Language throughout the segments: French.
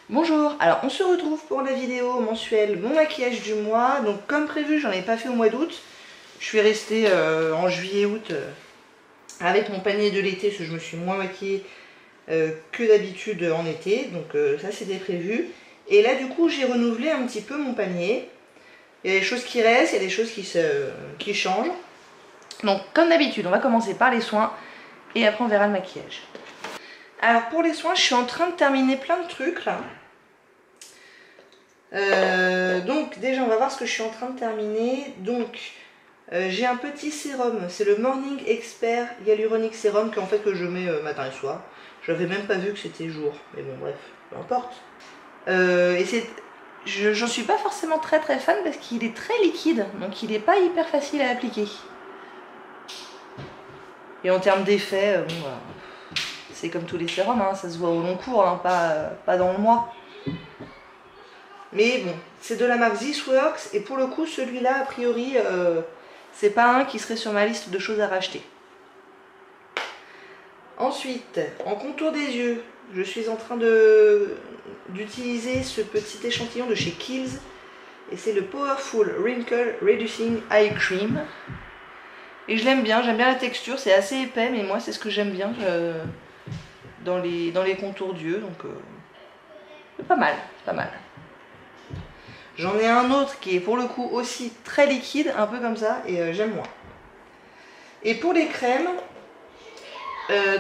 Bonjour, alors on se retrouve pour la vidéo mensuelle mon maquillage du mois. Donc comme prévu, j'en ai pas fait au mois d'août. Je suis restée en juillet-août avec mon panier de l'été parce que je me suis moins maquillée que d'habitude en été. Donc ça c'était prévu. Et là du coup j'ai renouvelé un petit peu mon panier. Il y a des choses qui restent, il y a des choses qui changent. Donc comme d'habitude, on va commencer par les soins et après on verra le maquillage. Alors pour les soins, je suis en train de terminer plein de trucs là. Donc déjà on va voir ce que je suis en train de terminer. Donc j'ai un petit sérum, c'est le Morning Expert Hyaluronic Serum que je mets matin et soir. Je n'avais même pas vu que c'était jour, mais bon bref, peu importe. J'en suis pas forcément très fan parce qu'il est très liquide, donc il n'est pas hyper facile à appliquer. Et en termes d'effet, bon, voilà. C'est comme tous les sérums, hein, ça se voit au long cours, hein, pas dans le mois. Mais bon, c'est de la marque This Works et pour le coup celui-là a priori c'est pas un qui serait sur ma liste de choses à racheter. Ensuite, en contour des yeux, je suis en train d'utiliser ce petit échantillon de chez Kiehl's et c'est le Powerful Wrinkle Reducing Eye Cream. Et je l'aime bien la texture, c'est assez épais mais moi c'est ce que j'aime bien dans les contours d'yeux, donc pas mal. J'en ai un autre qui est pour le coup aussi très liquide, un peu comme ça, et j'aime moins. Et pour les crèmes,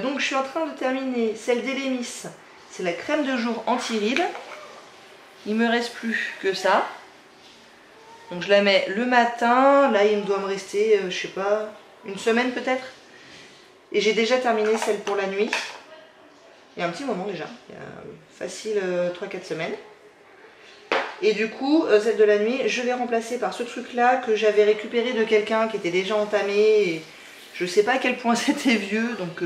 donc je suis en train de terminer celle d'Elemis. C'est la crème de jour anti-rides. Il me reste plus que ça. Donc je la mets le matin. Là il doit me rester, je sais pas, une semaine peut-être. Et j'ai déjà terminé celle pour la nuit. Il y a un petit moment déjà, il y a facile 3-4 semaines. Et du coup, celle de la nuit, je l'ai remplacée par ce truc-là que j'avais récupéré de quelqu'un qui était déjà entamé. Et je sais pas à quel point c'était vieux, donc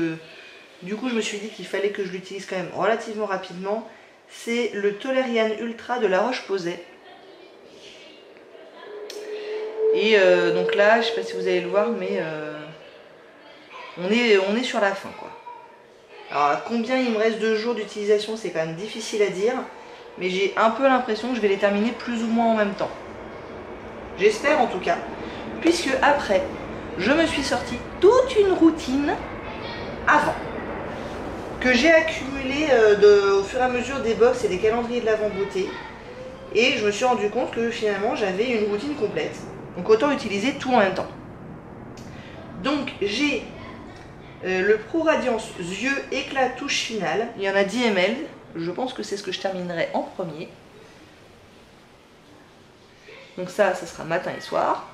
du coup, je me suis dit qu'il fallait que je l'utilise quand même relativement rapidement. C'est le Toleriane Ultra de La Roche-Posay. Et donc là, je sais pas si vous allez le voir, mais on est sur la fin, quoi. Alors, à combien il me reste de jours d'utilisation, c'est quand même difficile à dire. Mais j'ai un peu l'impression que je vais les terminer plus ou moins en même temps. J'espère en tout cas. Puisque après, je me suis sorti toute une routine avant. Que j'ai accumulée au fur et à mesure des box et des calendriers de l'Avent beauté. Et je me suis rendu compte que finalement j'avais une routine complète. Donc autant utiliser tout en même temps. Donc j'ai le Pro Radiance Yeux Éclat Touche Finale. Il y en a 10 ml. Je pense que c'est ce que je terminerai en premier. Donc ça sera matin et soir.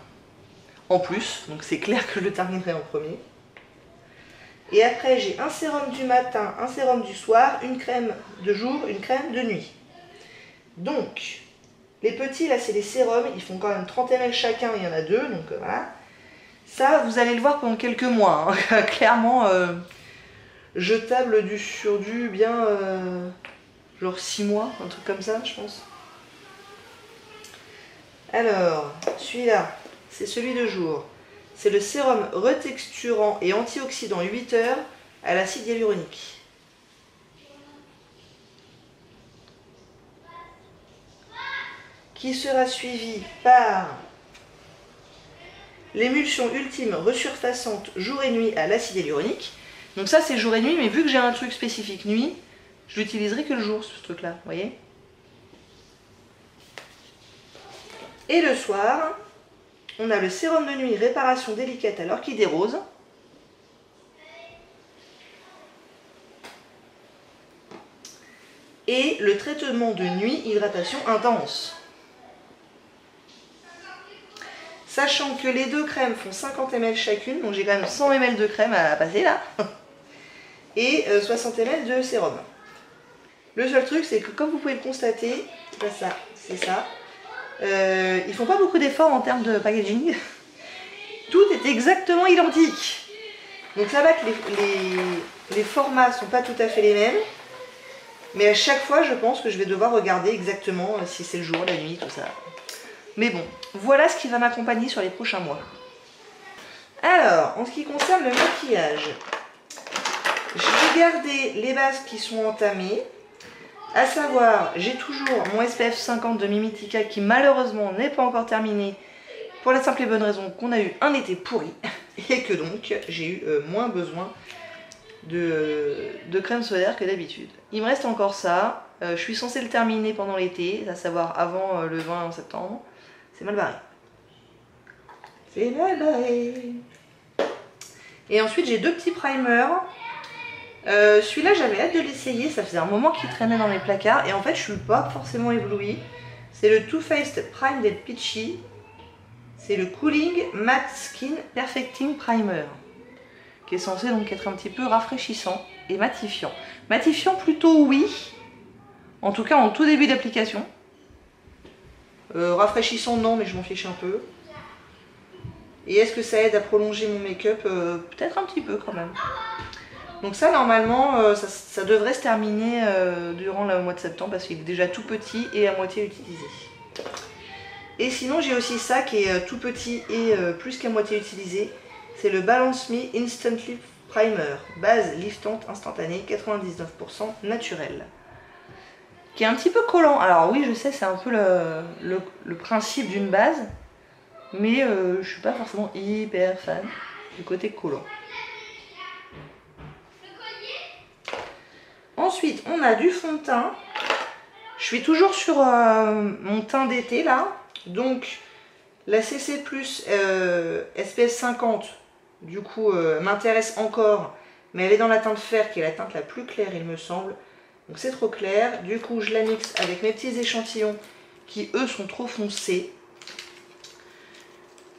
En plus, donc c'est clair que je le terminerai en premier. Et après, j'ai un sérum du matin, un sérum du soir, une crème de jour, une crème de nuit. Donc, les petits, là, c'est les sérums. Ils font quand même 30 ml chacun, il y en a deux, donc voilà. Ça, vous allez le voir pendant quelques mois. Hein. Clairement, je table sur du bien... genre 6 mois, un truc comme ça, je pense. Alors, celui-là, c'est celui de jour. C'est le sérum retexturant et antioxydant 8 heures à l'acide hyaluronique. Qui sera suivi par l'émulsion ultime resurfaçante jour et nuit à l'acide hyaluronique. Donc ça, c'est jour et nuit, mais vu que j'ai un truc spécifique nuit, je l'utiliserai que le jour, ce truc-là, vous voyez. Et le soir, on a le sérum de nuit réparation délicate à l'orchidée rose. Et le traitement de nuit hydratation intense. Sachant que les deux crèmes font 50 ml chacune, donc j'ai quand même 100 ml de crème à passer là. Et 60 ml de sérum. Le seul truc, c'est que comme vous pouvez le constater, c'est ça. Ils font pas beaucoup d'efforts en termes de packaging. Tout est exactement identique. Donc ça va que les formats sont pas tout à fait les mêmes. Mais à chaque fois, je pense que je vais devoir regarder exactement si c'est le jour, la nuit, tout ça. Mais bon, voilà ce qui va m'accompagner sur les prochains mois. Alors, en ce qui concerne le maquillage, j'ai gardé les bases qui sont entamées. À savoir, j'ai toujours mon SPF 50 de Mimitica qui malheureusement n'est pas encore terminé pour la simple et bonne raison qu'on a eu un été pourri et que donc j'ai eu moins besoin de crème solaire que d'habitude. Il me reste encore ça. Je suis censée le terminer pendant l'été, à savoir avant le 20 septembre. C'est mal barré. C'est mal barré. Et ensuite j'ai deux petits primers. Celui-là j'avais hâte de l'essayer, ça faisait un moment qu'il traînait dans mes placards et en fait je suis pas forcément éblouie. C'est le Too Faced Prime Dead Peachy. C'est le Cooling Matte Skin Perfecting Primer, qui est censé donc être un petit peu rafraîchissant et matifiant. Matifiant plutôt oui, en tout cas en tout début d'application. Rafraîchissant non, mais je m'en fiche un peu. Et est-ce que ça aide à prolonger mon make-up? Peut-être un petit peu quand même. Donc ça normalement ça devrait se terminer durant le mois de septembre parce qu'il est déjà tout petit et à moitié utilisé. Et sinon j'ai aussi ça qui est tout petit et plus qu'à moitié utilisé. C'est le Balance Me Instant Lift Primer, base liftante instantanée, 99% naturel. Qui est un petit peu collant. Alors oui je sais c'est un peu le principe d'une base. Mais je suis pas forcément hyper fan du côté collant. Ensuite, on a du fond de teint. Je suis toujours sur mon teint d'été là. Donc, la CC Plus SPF 50, du coup, m'intéresse encore. Mais elle est dans la teinte fer, qui est la teinte la plus claire, il me semble. Donc, c'est trop clair. Du coup, je la mixe avec mes petits échantillons qui, eux, sont trop foncés.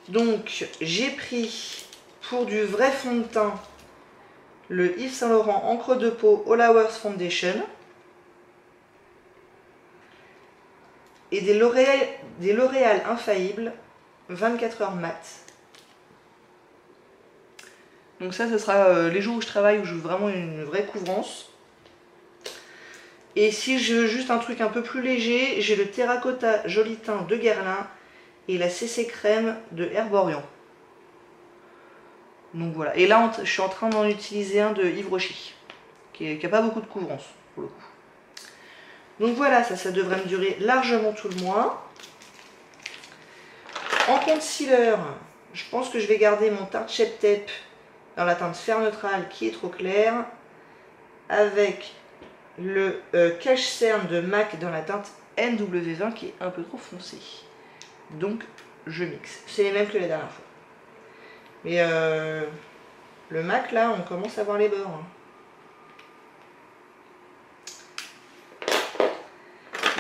Donc, j'ai pris pour du vrai fond de teint le Yves Saint Laurent encre de peau All Hours Foundation et des L'Oréal Infaillible 24 heures mat. Donc ça, ce sera les jours où je travaille, où je veux vraiment une vraie couvrance. Et si je veux juste un truc un peu plus léger, j'ai le Terracotta Joli Teint de Guerlain et la CC Crème de Herborian. Donc voilà, et là je suis en train d'en utiliser un de Yves Rocher, qui n'a pas beaucoup de couvrance pour le coup. Donc voilà, ça devrait me durer largement tout le mois. En concealer, je pense que je vais garder mon Tarte Shape Tape dans la teinte fer neutrale qui est trop claire, avec le Cache Cerne de MAC dans la teinte NW20 qui est un peu trop foncé. Donc je mixe, c'est les mêmes que la dernière fois. Mais le MAC là, on commence à voir les bords.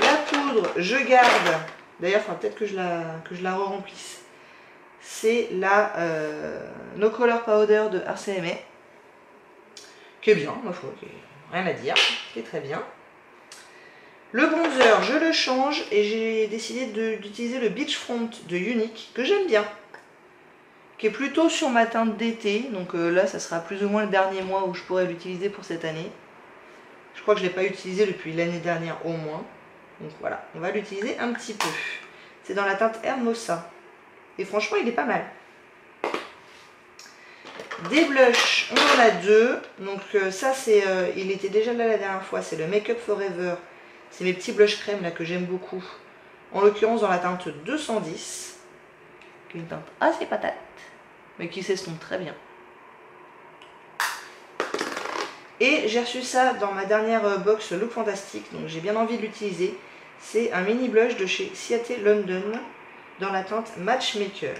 La poudre, je garde. D'ailleurs, il faudra peut-être que je la re-remplisse. C'est la No Color Powder de RCMA. Qui est bien, ma foi, rien à dire. Qui est très bien. Le bronzer, je le change et j'ai décidé d'utiliser le Beachfront de Unique, que j'aime bien. Qui est plutôt sur ma teinte d'été, donc là ça sera plus ou moins le dernier mois où je pourrais l'utiliser pour cette année. Je crois que je ne l'ai pas utilisé depuis l'année dernière au moins, donc voilà, on va l'utiliser un petit peu. C'est dans la teinte Hermosa, et franchement il est pas mal. Des blushs, on en a deux, donc ça c'est, il était déjà là la dernière fois, c'est le Make Up Forever, c'est mes petits blushs crème là que j'aime beaucoup, en l'occurrence dans la teinte 210, qui est une teinte assez patate, mais qui s'estompe très bien. Et j'ai reçu ça dans ma dernière box Look Fantastique, donc j'ai bien envie de l'utiliser. C'est un mini blush de chez Ciate London dans la teinte Matchmaker,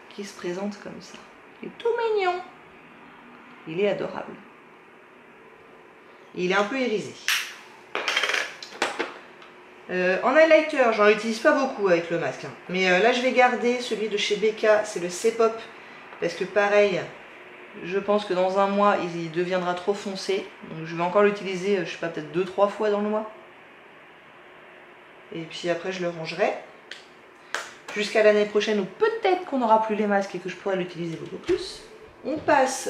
qui se présente comme ça. Il est tout mignon, il est adorable. Il est un peu irisé. En highlighter, j'en utilise pas beaucoup avec le masque, hein. Mais là je vais garder celui de chez Becca, c'est le C-Pop, parce que pareil, je pense que dans un mois il deviendra trop foncé, donc je vais encore l'utiliser, je sais pas, peut-être 2-3 fois dans le mois. Et puis après je le rangerai, jusqu'à l'année prochaine où peut-être qu'on n'aura plus les masques et que je pourrai l'utiliser beaucoup plus. On passe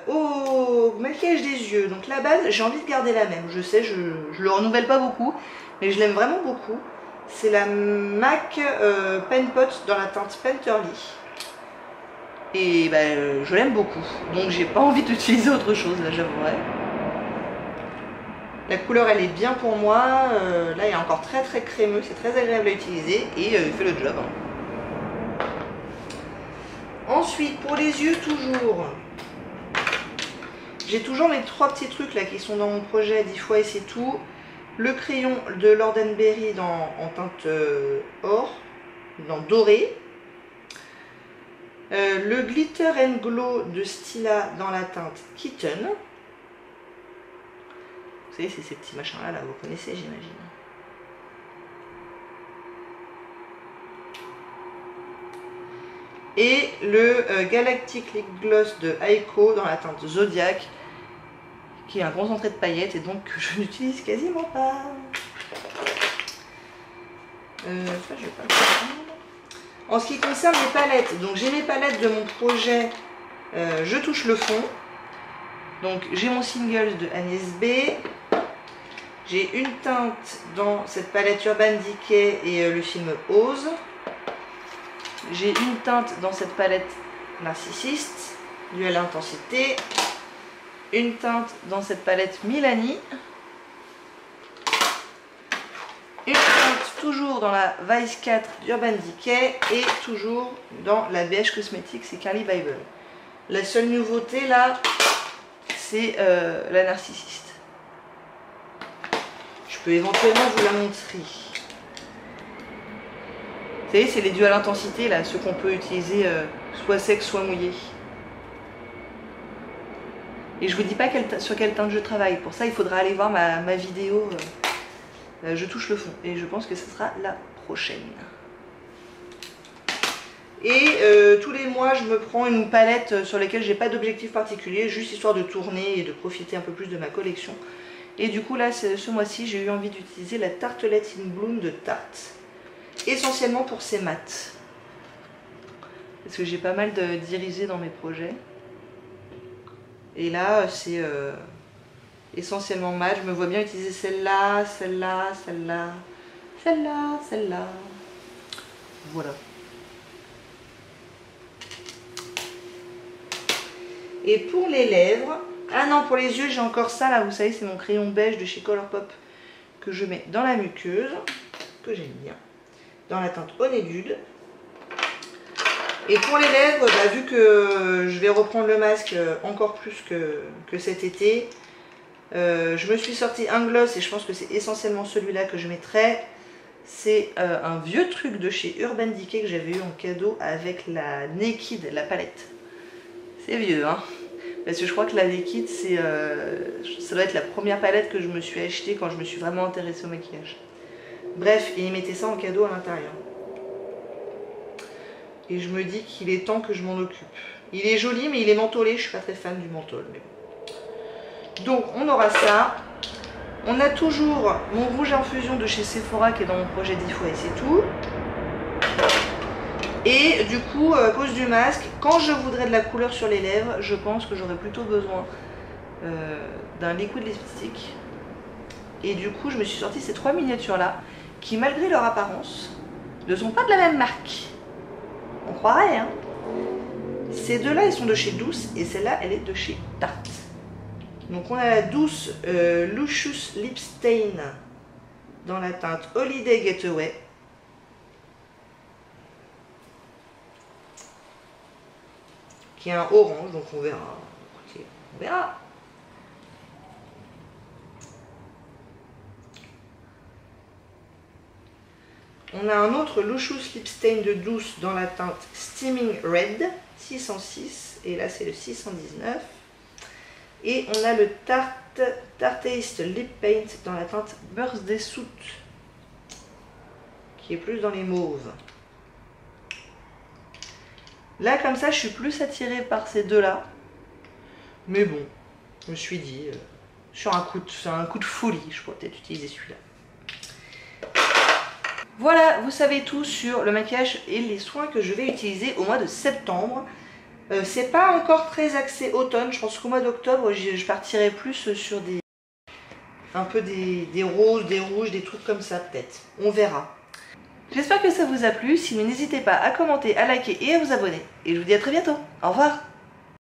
au maquillage des yeux, donc la base j'ai envie de garder la même, je sais, je le renouvelle pas beaucoup, mais je l'aime vraiment beaucoup. C'est la MAC Pen Pot dans la teinte Penterly. Et ben, je l'aime beaucoup. Donc j'ai pas envie d'utiliser autre chose là, j'avouerai. La couleur elle est bien pour moi, là il est encore très crémeux, c'est très agréable à utiliser et il fait le job. Ensuite pour les yeux toujours, j'ai toujours mes 3 petits trucs là qui sont dans mon projet 10 fois et c'est tout. Le crayon de Lord & Berry en teinte or, dans doré. Le Glitter & Glow de Stila dans la teinte Kitten. Vous savez, c'est ces petits machins là, vous connaissez j'imagine. Et le Galactic Lip Gloss de Aiko dans la teinte Zodiac, qui est un concentré de paillettes et donc que je n'utilise quasiment pas. Ça je vais pas le prendre. En ce qui concerne les palettes, donc j'ai mes palettes de mon projet Je touche le fond. Donc j'ai mon Singles de Agnès B. J'ai une teinte dans cette palette Urban Decay et le film Ose. J'ai une teinte dans cette palette Narcissiste, Dual Intensité. Une teinte dans cette palette Milani. Une teinte toujours dans la Vice 4 d'Urban Decay et toujours dans la BH Cosmetics et Carly Bible. La seule nouveauté là, c'est la Narcissiste. Je peux éventuellement vous la montrer. Vous savez, c'est les dual intensité là, ceux qu'on peut utiliser soit sec soit mouillé. Et je vous dis pas sur quelle teinte je travaille. Pour ça, il faudra aller voir ma vidéo Je touche le fond. Et je pense que ce sera la prochaine. Et tous les mois, je me prends une palette sur laquelle j'ai pas d'objectif particulier, juste histoire de tourner et de profiter un peu plus de ma collection. Et du coup, là, ce mois-ci, j'ai eu envie d'utiliser la Tartelette in Bloom de Tarte. Essentiellement pour ces mats. Parce que j'ai pas mal d'irisés dans mes projets. Et là, c'est essentiellement mat. Je me vois bien utiliser celle-là, celle-là, celle-là, celle-là, celle-là. Voilà. Et pour les lèvres, ah non, pour les yeux, j'ai encore ça là, vous savez, c'est mon crayon beige de chez Colourpop que je mets dans la muqueuse, que j'aime bien, dans la teinte Honeydew. Et pour les lèvres, bah, vu que je vais reprendre le masque encore plus que cet été, je me suis sorti un gloss et je pense que c'est essentiellement celui-là que je mettrai. C'est un vieux truc de chez Urban Decay que j'avais eu en cadeau avec la Naked, la palette. C'est vieux, hein. Parce que je crois que la Naked, ça doit être la première palette que je me suis achetée quand je me suis vraiment intéressée au maquillage. Bref, et ils mettaient ça en cadeau à l'intérieur. Et je me dis qu'il est temps que je m'en occupe. Il est joli, mais il est mentholé. Je suis pas très fan du menthol. Mais bon. Donc, on aura ça. On a toujours mon rouge à infusion de chez Sephora qui est dans mon projet 10 fois et c'est tout. Et du coup, à cause du masque, quand je voudrais de la couleur sur les lèvres, je pense que j'aurais plutôt besoin d'un liquid lipstick. Et du coup, je me suis sorti ces 3 miniatures là, qui malgré leur apparence, ne sont pas de la même marque. On croirait, hein. Ces deux-là, ils sont de chez Douce et celle-là, elle est de chez Tarte. Donc on a la Douce Luscious Lip Stain dans la teinte Holiday Getaway. Qui est un orange, donc on verra. Écoutez, on verra. On a un autre Luscious Lip Stain de Douce dans la teinte Steaming Red, 606, et là c'est le 619. Et on a le Tarteist Lip Paint dans la teinte Birthday Suit, qui est plus dans les mauves. Là comme ça je suis plus attirée par ces deux-là. Mais bon, je me suis dit, sur un coup de folie, je pourrais peut-être utiliser celui-là. Voilà, vous savez tout sur le maquillage et les soins que je vais utiliser au mois de septembre. C'est pas encore très axé automne, je pense qu'au mois d'octobre je partirai plus sur un peu des roses, des rouges, des trucs comme ça peut-être. On verra. J'espère que ça vous a plu, sinon n'hésitez pas à commenter, à liker et à vous abonner. Et je vous dis à très bientôt. Au revoir.